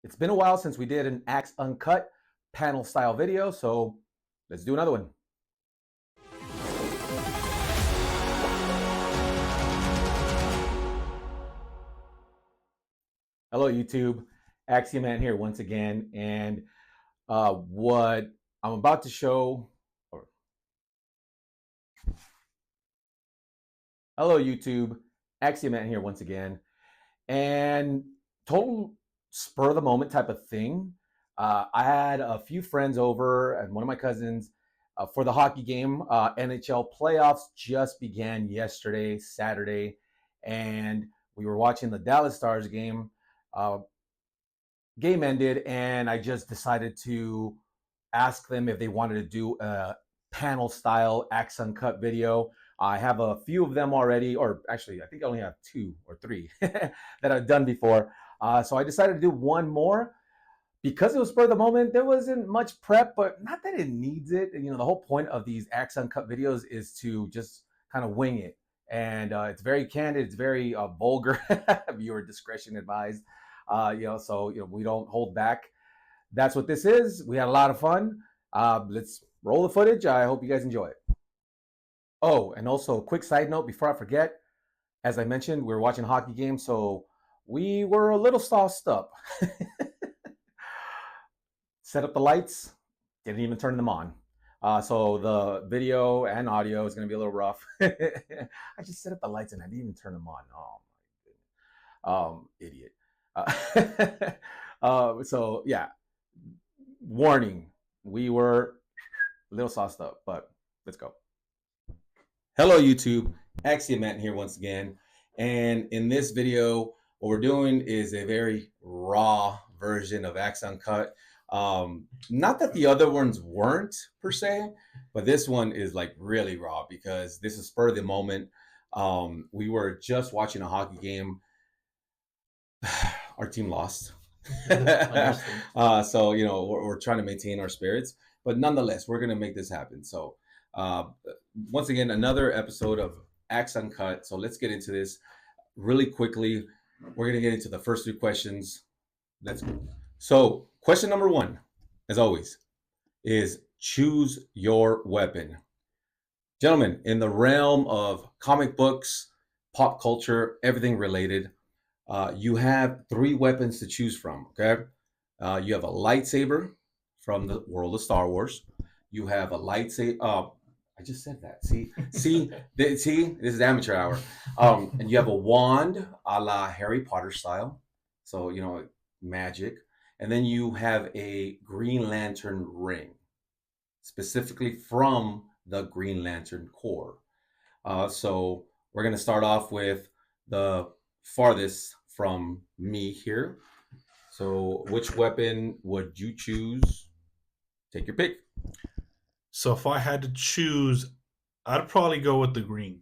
It's been a while since we did an Axe Uncut panel style video, so let's do another one. Hello, YouTube. Axioman here once again, and what I'm about to show. Hello, YouTube. Axioman here once again, and total spur of the moment type of thing. I had a few friends over and one of my cousins for the hockey game. NHL playoffs just began yesterday, Saturday, and we were watching the Dallas Stars game. Game ended, and I just decided to ask them if they wanted to do a panel style Axe Uncut video. I have a few of them already, or actually, I think I only have 2 or 3 that I've done before. So I decided to do one more because it was spur of the moment. There wasn't much prep, but not that it needs it. And, the whole point of these Axe Uncut videos is to just kind of wing it. And it's very candid. It's very vulgar. Viewer discretion advised. So we don't hold back. That's what this is. We had a lot of fun. Let's roll the footage. I hope you guys enjoy it. Oh, and also a quick side note before I forget. As I mentioned, we were watching a hockey game, so we were a little sauced up. Set up the lights, didn't even turn them on. So the video and audio is going to be a little rough. I just set up the lights and I didn't even turn them on. Oh my goodness. Idiot. So yeah, warning, we were a little sauced up, but let's go. Hello, YouTube. Axioman here once again. And in this video, what we're doing is a very raw version of Axe Uncut. Not that the other ones weren't per se, but this one is like really raw because this is spur of the moment. We were just watching a hockey game. Our team lost. So, we're trying to maintain our spirits, but nonetheless, we're going to make this happen. So, once again, another episode of Axe Uncut. So let's get into this really quickly. We're going to get into the first 3 questions. Let's go. So question number 1, as always, is choose your weapon. Gentlemen, in the realm of comic books, pop culture, everything related, you have 3 weapons to choose from, okay? You have a lightsaber from the world of Star Wars. You have a lightsaber. I just said that. See, this is amateur hour. And you have a wand a la Harry Potter style. So, magic. And then you have a Green Lantern ring, specifically from the Green Lantern Corps. So we're going to start off with the farthest from me here. So which weapon would you choose? Take your pick. So if I had to choose, I'd probably go with the green.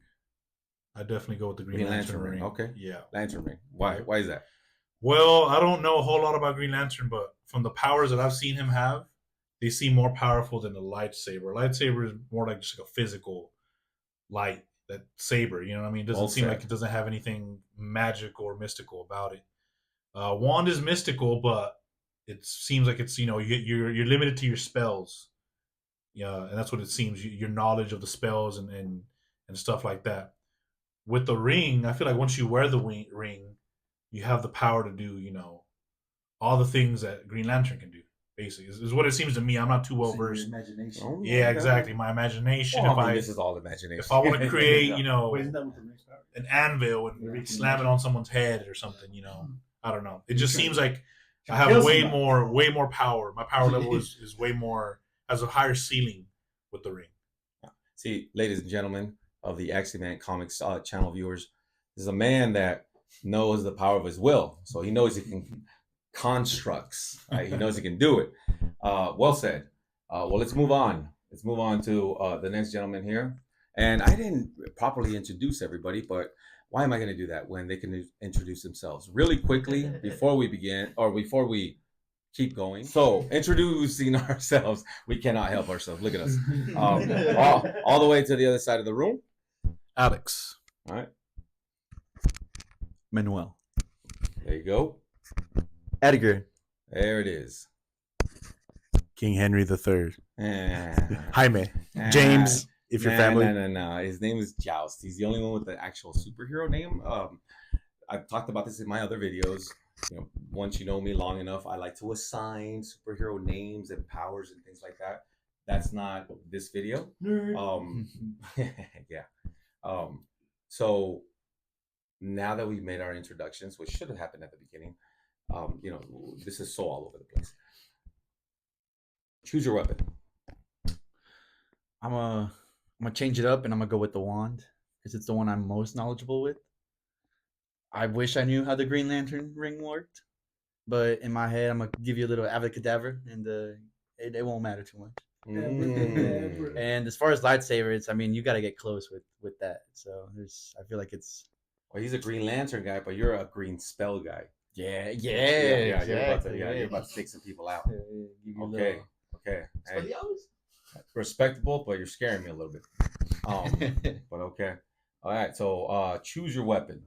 I'd definitely go with the Green Lantern ring. Okay. Yeah. Lantern ring. Why? Why is that? Well, I don't know a whole lot about Green Lantern, but from the powers that I've seen him have, they seem more powerful than the lightsaber. Lightsaber is more like just like a physical light, that saber. You know what I mean? It doesn't seem like it doesn't have anything magic or mystical about it. Wand is mystical, but it seems like it's you're limited to your spells. Yeah, and that's what it seems. Your knowledge of the spells and stuff like that. With the ring, I feel like once you wear the ring, you have the power to do all the things that Green Lantern can do. Basically, is what it seems to me. I'm not too well versed. Imagination. Oh, yeah, exactly. My imagination. Well, this is all imagination. If I want to create, an anvil and slam it on someone's head or something, I don't know. It just seems like I have way more power. My power level is way more, has a higher ceiling with the ring. See, ladies and gentlemen of the Axioman Comics channel viewers, this is a man that knows the power of his will. So he knows he can constructs. Right? He knows he can do it. Well said. Well, let's move on. Let's move on to the next gentleman here. And I didn't properly introduce everybody, but why am I going to do that when they can introduce themselves really quickly before we begin or before we keep going? So introducing ourselves, we cannot help ourselves. Look at us. All the way to the other side of the room. Alex. All right. Manuel. There you go. Edgar. There it is. King Henry III. Ah, Jaime. ah, James, if your nah, family. nah, nah, nah. His name is Joust. He's the only one with the actual superhero name. I've talked about this in my other videos. Once you know me long enough, I like to assign superhero names and powers and things like that. That's not this video. Yeah. Um, so now that we've made our introductions, which should have happened at the beginning, this is so all over the place. Choose your weapon. I'm gonna change it up and I'm gonna go with the wand because it's the one I'm most knowledgeable with. I wish I knew how the Green Lantern ring worked, but in my head, I'm gonna give you a little avacadabra, and it won't matter too much. Mm. And as far as lightsabers, I mean, you got to get close with that. So I feel like it's Well, he's a Green Lantern guy, but you're a green spell guy. yeah, Exactly. You're about to take some people out. Okay. Hey, respectable, but you're scaring me a little bit. But okay. All right. So, choose your weapon.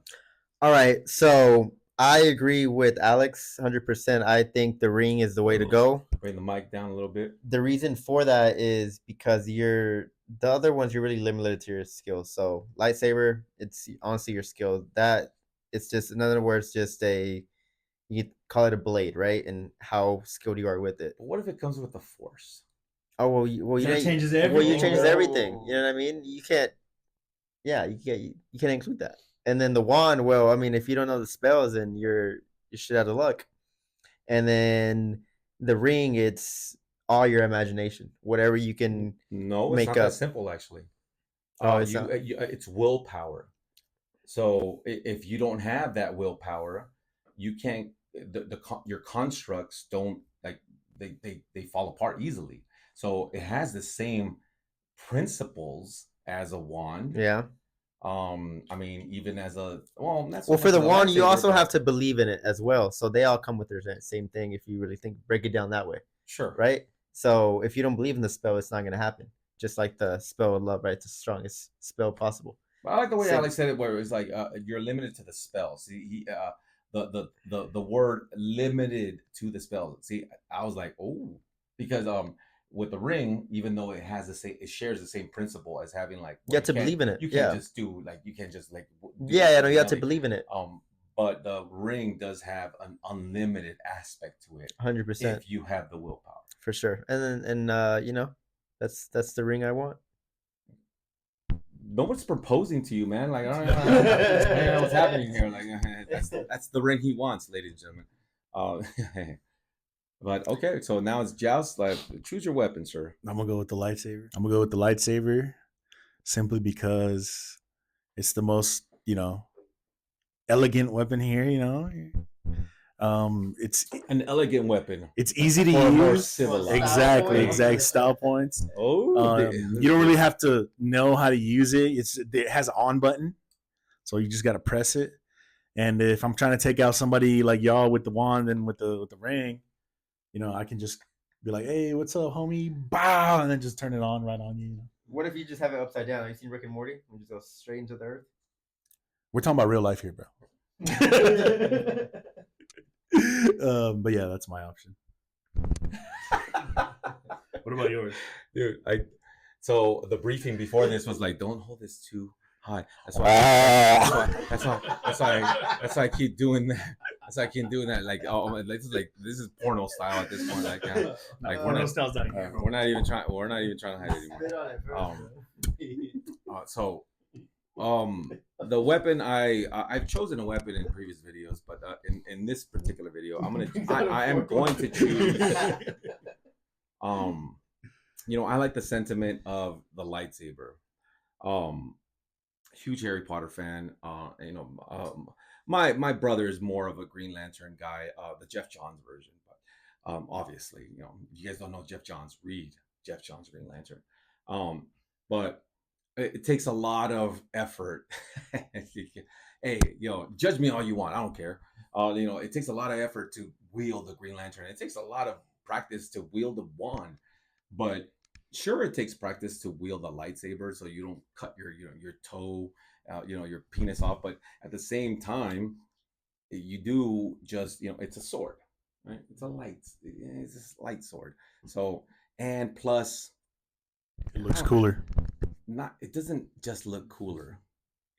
All right, so I agree with Alex 100%. I think the ring is the way to go. Bring the mic down a little bit. The reason for that is because the other ones you're really limited to your skills. So lightsaber, it's honestly your skill. That it's just in other words, just you call it a blade, right? And how skilled you are with it. But what if it comes with the Force? Oh well, That changes Well, you everything, changes bro. everything. You know what I mean? You can't. Yeah, you can't include that. And then the wand. Well, I mean, if you don't know the spells, then you're shit out of luck. And then the ring, it's all your imagination, whatever you can. No, it's make not up. that simple. Actually, Oh, it's not. it's willpower. So if you don't have that willpower, you can't. Your constructs don't like they fall apart easily. So it has the same principles as a wand. Yeah. I mean, even as a well, that's Well, for the wand, you also have to believe in it as well. So they all come with their same thing. If you really break it down that way, sure, right? So if you don't believe in the spell, it's not going to happen. Just like the spell of love, right? It's the strongest spell possible. I like the way Same. Alex said it, where it's like you're limited to the spells. See, the word limited to the spells. See, I was like, oh, because with the ring, even though it shares the same principle as having like you have to believe in it. You can't just do like you can't just like no, you have to believe in it. But the ring does have an unlimited aspect to it. 100%. If you have the willpower, for sure. And that's the ring I want. No one's proposing to you, man. Like I don't know what's happening here. Like that's the ring he wants, ladies and gentlemen. But okay, so now it's Joust. Like, choose your weapon, sir. I'm gonna go with the lightsaber. Simply because it's the most elegant weapon here. It's an elegant weapon. It's easy to use. Exactly. Style points. Oh, you don't really have to know how to use it. It has an on button, so you just got to press it. And if I'm trying to take out somebody like y'all with the wand and with the ring, I can just be like, "Hey, what's up, homie?" Bow, and then just turn it on right on you. What if you just have it upside down? Have you seen Rick and Morty? And just go straight into the earth. We're talking about real life here, bro. But yeah, that's my option. What about yours, dude? So the briefing before this was like, don't hold this too high. That's why I keep doing that. That's why I keep doing that. Like, this is porno style at this point. Like we're not even trying to hide it anymore. The weapon I've chosen a weapon in previous videos, but in this particular video, I am going to choose. I like the sentiment of the lightsaber. Huge Harry Potter fan. My brother is more of a Green Lantern guy, the Jeff Johns version. But obviously, you guys don't know Jeff Johns. Read Jeff Johns Green Lantern. But it takes a lot of effort. Hey, judge me all you want. I don't care. It takes a lot of effort to wield the Green Lantern. It takes a lot of practice to wield the wand. But sure, it takes practice to wield a lightsaber so you don't cut your toe, your penis off. But at the same time, you do just, it's a sword. right? It's a light. It's a light sword. So and plus, It looks cooler. not it doesn't just look cooler.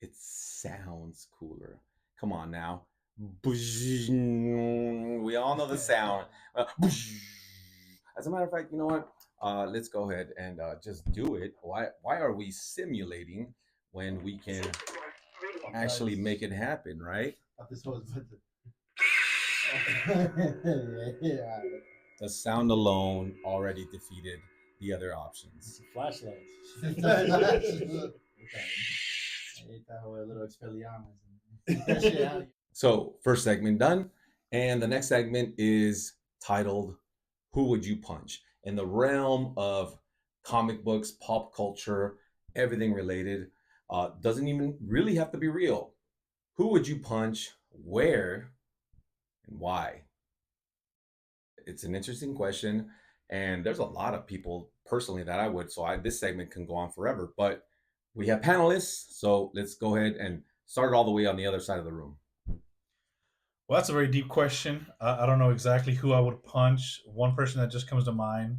It sounds cooler. Come on now. We all know the sound. As a matter of fact, you know what? Let's go ahead and just do it. Why are we simulating when we can actually make it happen, right? This was Yeah. The sound alone already defeated the other options. Flashlights. So, first segment done. And the next segment is titled Who Would You Punch? In the realm of comic books, pop culture, everything related, doesn't even really have to be real. Who would you punch? Where? And why? It's an interesting question. And there's a lot of people personally that I would. So this segment can go on forever. But we have panelists. So let's go ahead and start it all the way on the other side of the room. Well, that's a very deep question. I don't know exactly who I would punch. One person that just comes to mind,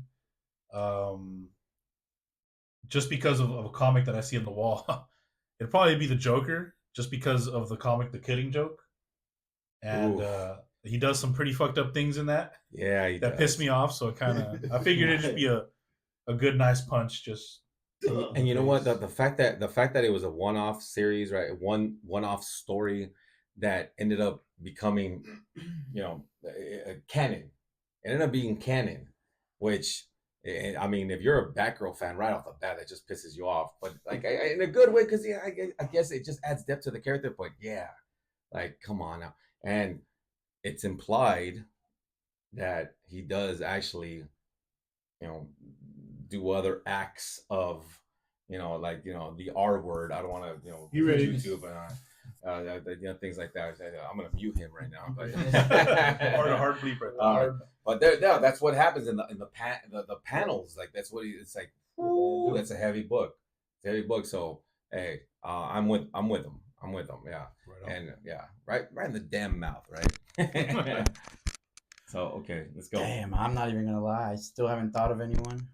just because of a comic that I see on the wall, it'd probably be the Joker, just because of the comic The Killing Joke, and he does some pretty fucked up things in that. Yeah, that pissed me off. So I figured it'd just be a good, nice punch. Just and you know what? The fact that it was a one-off series, right? One-off story that ended up becoming, canon. It ended up being canon, which I mean, if you're a Batgirl fan right off the bat, that just pisses you off. But like in a good way, because I guess it just adds depth to the character. But yeah, like come on now, and it's implied that he does actually, do other acts of, the R word. I don't want to, YouTube and things like that. I'm gonna mute him right now, but hard bleep right there. But that's what happens in the panels. Like that's what it's like. Ooh, that's a heavy book. It's a heavy book. So hey, I'm with them. I'm with them. Yeah, and yeah, right in the damn mouth, right. So okay, let's go. Damn, I'm not even gonna lie. I still haven't thought of anyone.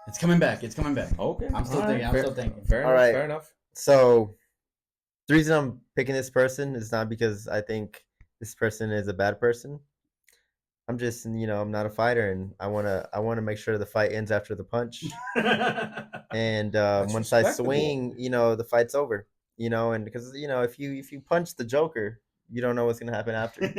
It's coming back. Okay, I'm still thinking. Fair enough. So the reason I'm picking this person is not because I think this person is a bad person. I'm just, I'm not a fighter, and I wanna make sure the fight ends after the punch. And once I swing, the fight's over. And because if you punch the Joker, you don't know what's gonna happen after.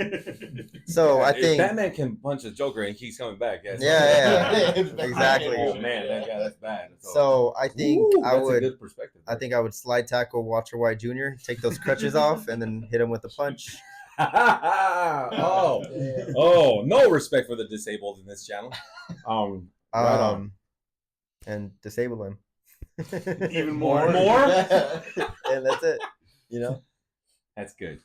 So Yeah, I think Batman can punch the Joker and he's coming back. Yeah, exactly. Oh man, that's bad. So I think I that's a would. good perspective. I think I would slide tackle Walter White Jr., take those crutches off, and then hit him with a punch. Oh, no respect for the disabled in this channel. Right on. And disable him. Even more. And that's it. That's good.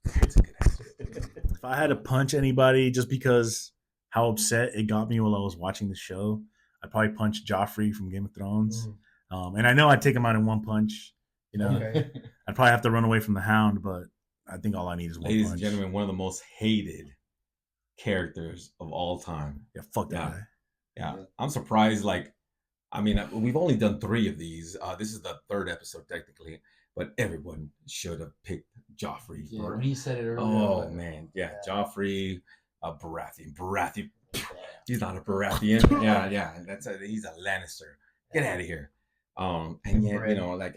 That's a good answer. If I had to punch anybody just because how upset it got me while I was watching the show, I'd probably punch Joffrey from Game of Thrones. And I know I'd take him out in one punch. Okay. I'd probably have to run away from the Hound, but I think all I need is one Ladies punch. and gentlemen, one of the most hated characters of all time. Yeah, fuck that guy. Yeah, I'm surprised. Like, I mean, we've only done 3 of these. This is the 3rd episode technically, but everyone should have picked Joffrey. Yeah, when he said it earlier. Oh man, yeah, Joffrey, Baratheon. He's not a Baratheon. yeah, he's a Lannister. Get out of here. And yet, I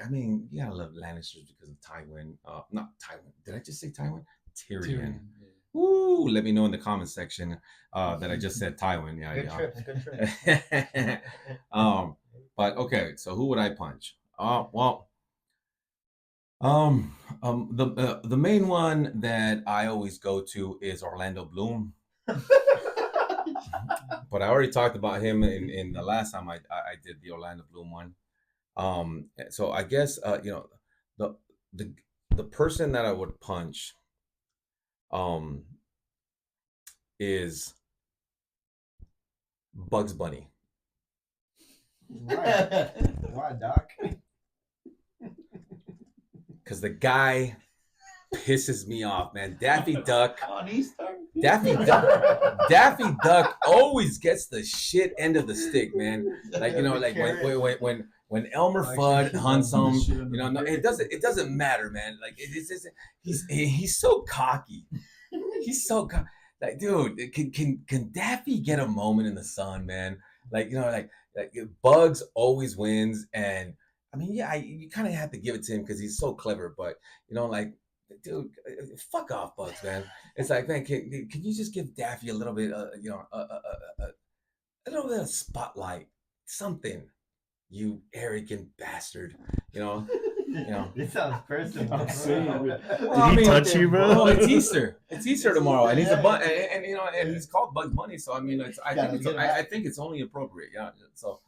mean, you gotta love Lannisters because of Tywin. Not Tywin. Did I just say Tywin? Tyrion. Woo! Let me know in the comment section that I just said Tywin. Yeah, Good trip. But okay, so who would I punch? The main one that I always go to is Orlando Bloom. But I already talked about him in the last time I did the Orlando Bloom one. So I guess the person that I would punch is Bugs Bunny. Why, Doc? Because the guy pisses me off, man. Daffy Duck. On Easter. Daffy Duck always gets the shit end of the stick, man. Like, you know, like when Elmer Fudd hunts him, you know, no, it doesn't matter, man. Like he's so cocky. He's so like, dude, can Daffy get a moment in the sun, man? Like, you know, like Bugs always wins, and I mean, yeah, you kind of have to give it to him because he's so clever, but you know, like, dude, fuck off, Bugs, man. It's like, man, can you just give Daffy a little bit, you know, a little bit of spotlight, something, you arrogant bastard, you know. You know, This sounds personal. I'm saying, well, did he touch you, bro? Well, it's Easter. It's Easter tomorrow, and he's a and you know, and he's called Bugs Bunny. So I mean, I think it's only appropriate. Yeah. So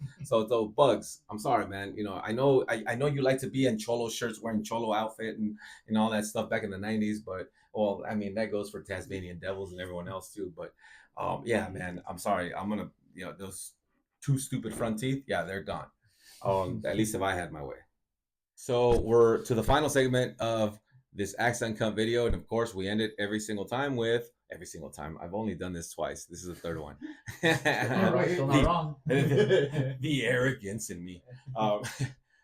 Bugs, I'm sorry, man. You know, I know you like to be in Cholo shirts, wearing Cholo outfit, and all that stuff back in the '90s. But well, I mean, that goes for Tasmanian Devils and everyone else too. But yeah, man, I'm sorry. I'm gonna, you know, those two stupid front teeth. Yeah, they're gone. At least if I had my way. So we're to the final segment of this accent cut video, and of course we end it every single time. I've only done this twice. This is the third one. Still not wrong. The arrogance in me.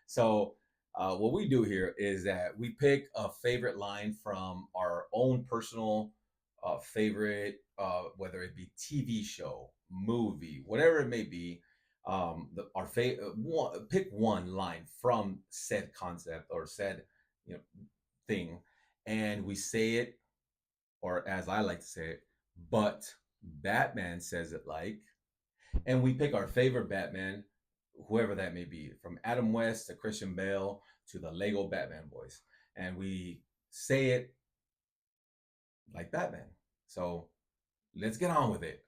So what we do here is that we pick a favorite line from our own personal favorite, whether it be TV show, movie, whatever it may be. Pick one line from said concept or said, you know, thing, and we say it, or as I like to say it, but Batman says it like, and we pick our favorite Batman, whoever that may be, from Adam West to Christian Bale to the Lego Batman boys, and we say it like Batman. So let's get on with it.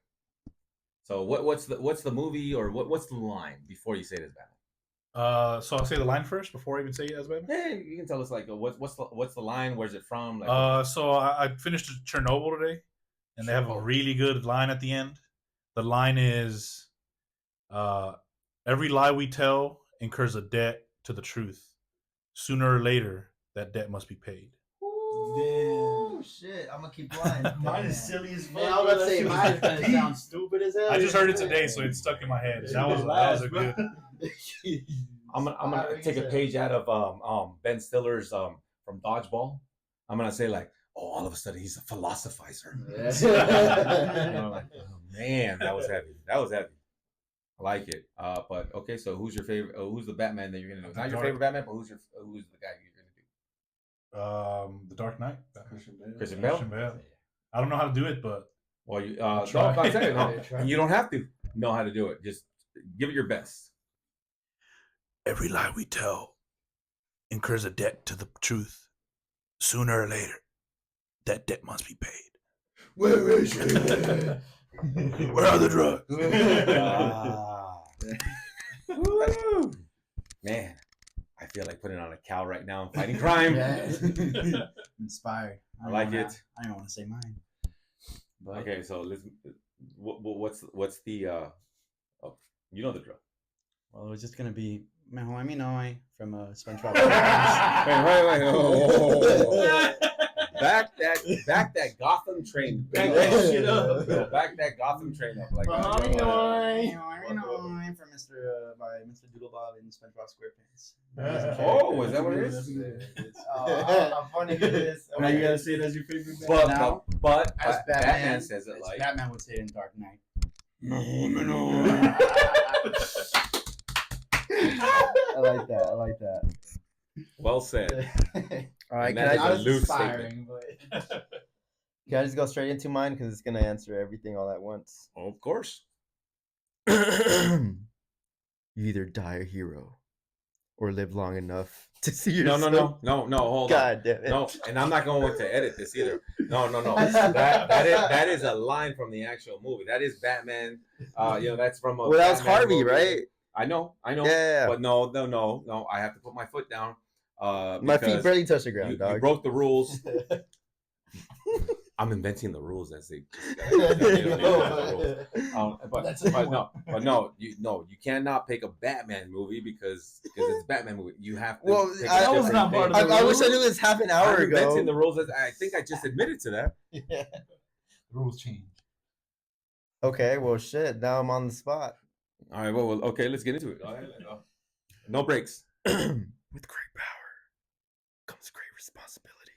So what's the movie, or what's the line before you say it as Batman? So I'll say the line first before I even say it as Batman. Yeah, you can tell us like what's the line? Where's it from? Like, So I finished Chernobyl today, and they have a really good line at the end. The line is, "Every lie we tell incurs a debt to the truth. Sooner or later, that debt must be paid." Oh shit! I'm gonna keep lying. Mine is silly as fuck. Yeah, I was about to say mine It sounds stupid as hell. I just heard it today, so it's stuck in my head. That was a good. I'm gonna take a page out of Ben Stiller's from Dodgeball. I'm gonna say like, oh, all of a sudden he's a philosophizer. You know, like, oh, man, that was heavy. I like it. But okay, so who's your favorite? Who's the Batman that you're gonna do? Not your favorite Batman, but who's the guy you're gonna do? The Dark Knight. Christian Bale. I don't know how to do it, but Well, you try. I'm saying, no, and you don't have to know how to do it. Just give it your best. every lie we tell incurs a debt to the truth. Sooner or later, that debt must be paid. Where is it? Where are the drugs? Woo! Man, I feel like putting on a cow right now and fighting crime. Inspired. I like it. I don't want to say mine. But Okay, so let's. What's the? Oh, you know the drill. well, it was just gonna be Mahoi Noi from SpongeBob. Wait. Oh. Back that Gotham train. Back that shit up. Yeah, back that Gotham train up. Like, Mahoi Noi. Mahoi from by Mr. Doodlebob in SpongeBob SquarePants. Oh, is that what it is? I'm funny with this. Now you gotta say it as your favorite band. But As Batman says it as like. Batman would say it in Dark Knight. I like that. Well said. All right, And can that I is a just loose Inspiring, but go straight into mine because it's gonna answer everything all at once. Of course. You either die a hero or live long enough to see No. yourself. Hold on. God damn it. No, and I'm not going to edit this either. No. That is a line from the actual movie. That is Batman. That's from a. Well, that was Batman Harvey, movie. right? I know. Yeah. But no. I have to put my foot down. My feet because barely touch the ground, you dog. broke the rules. I'm inventing the rules as they. But no, you cannot pick a Batman movie because it's Batman movie. You have to. Well, pick I- a that was different not part thing. of the I wish I rules? knew this half an hour I'm ago. inventing the rules. I think I just admitted to that. Yeah. Rules change. Okay, well, shit. Now I'm on the spot. All right. Well, okay. Let's get into it. All right, no breaks. With great power comes great responsibility.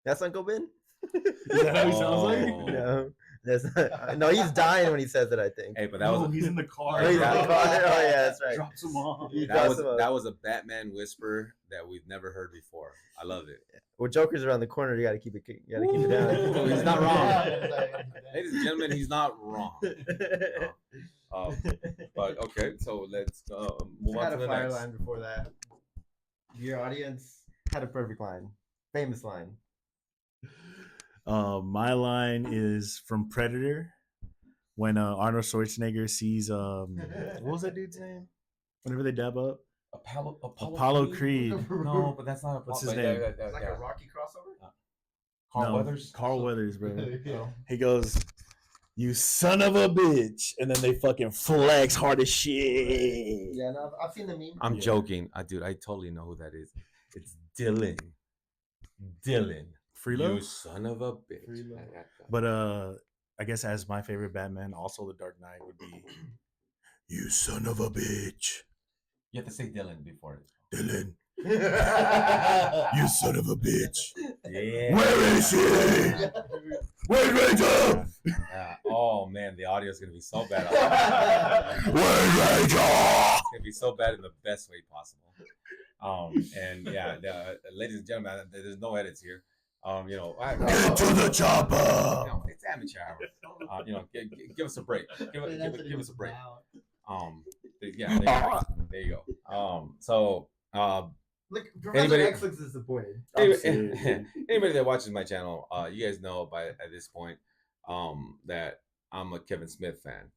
That's Uncle Ben? Is that how he sounds like? Oh. No, that's not, no. He's dying when he says it. I think. Hey, but that was he's in the car. Oh, he's in the car. Oh, yeah, that's right. Drops him off. He that drops was him up. that was a Batman whisper that we've never heard before. I love it. Well, Joker's around the corner. You gotta keep it. You gotta keep it down. He's not wrong. Yeah. Ladies and gentlemen, he's not wrong. But okay, so let's move on had to a the fire next. line before that. Your audience had a perfect line, famous line. My line is from Predator when Arnold Schwarzenegger sees what was that dude's name? Whenever they dab up, Apollo Creed. No, but that's not Apollo. What's his name? Rocky crossover. Carl No, Weathers. Carl Weathers, bro. Yeah. He goes, "You son of a bitch," and then they fucking flex hard as shit. Yeah, no, I've seen the meme. I'm Yeah. joking, dude. I totally know who that is. It's Dylan. Dylan. Freelo. You son of a bitch. Freelo. But I guess as my favorite Batman, also the Dark Knight would be, "You son of a bitch, You have to say Dylan before it. Dylan. You son of a bitch. Yeah. Where is he? Where's Rachel? Oh man, the audio is gonna be so bad. Where's Rachel? It's gonna be so bad in the best way possible. And yeah, ladies and gentlemen, there's no edits here. Get to the chopper. It's amateur hour. Give us a break. Give us a break. Yeah, there you go. Look, Anybody- Professor X looks disappointed. Anybody that watches my channel, you guys know at this point that I'm a Kevin Smith fan.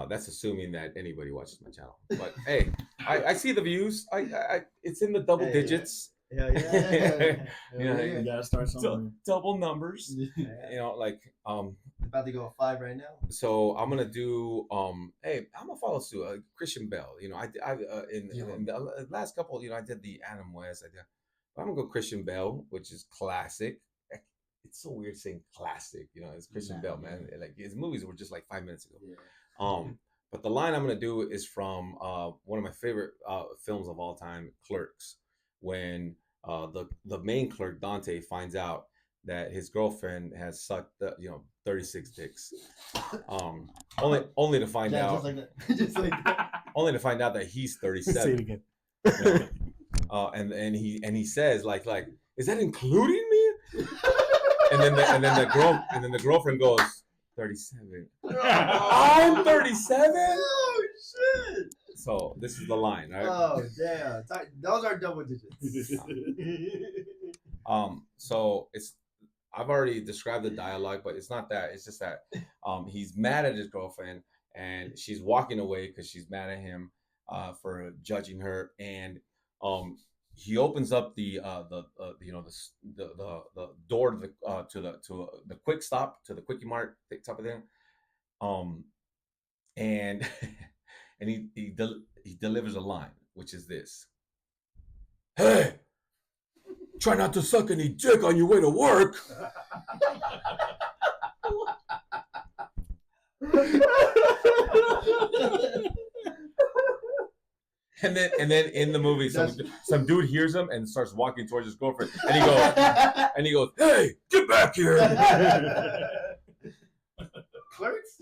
That's assuming that anybody watches my channel. But hey, I see the views. It's in the double Hey. digits. Yeah, yeah. You You gotta start somewhere. double numbers. About to go 5 right now. So I'm gonna do. Hey, I'm gonna follow suit. Christian Bell. In the last couple, I did the Adam West. I'm gonna go Christian Bell, which is classic. It's so weird saying classic. It's Christian Bell, man. Like his movies were just like 5 minutes ago. Yeah. But the line I'm gonna do is from one of my favorite films of all time, Clerks, when the main clerk Dante finds out that his girlfriend has sucked 36 dicks, only to find Yeah, out just like that. Just like that. only to find out that he's Say it 37. again. And he says like is that including me? and then the girlfriend goes 37. I'm 37. Oh shit! So this is the line, right? Oh damn! Those are double digits. So I've already described the dialogue, but it's not that. It's just that he's mad at his girlfriend and she's walking away because she's mad at him for judging her. And he opens up the door to the quick stop, to the quickie mart type of thing. And and he delivers a line, which is this: "Hey, try not to suck any dick on your way to work." And then in the movie, some dude hears him and starts walking towards his girlfriend, and he goes, "Hey, get back here!" Clerks?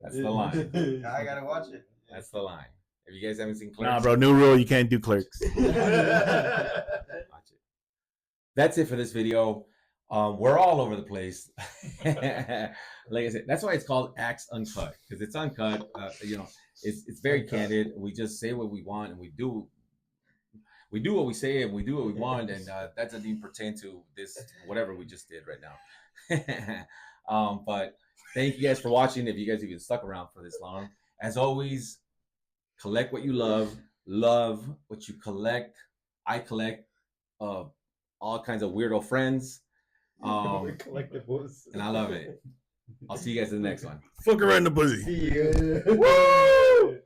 That's the line. I gotta watch it. That's the line. If you guys haven't seen Clerks, Nah, bro. New rule: you can't do Clerks. watch it. That's it for this video. We're all over the place. Like I said, that's why it's called Axe Uncut, because it's uncut. It's very candid. We just say what we want, and we do what we say, and we do what we want, and that doesn't even pertain to this whatever we just did right now. But thank you guys for watching. If you guys even stuck around for this long, as always, collect what you love what you collect. I collect all kinds of weirdo friends. Collectibles. And I love it. I'll see you guys in the next one. Fuck around the pussy. See you. Woo!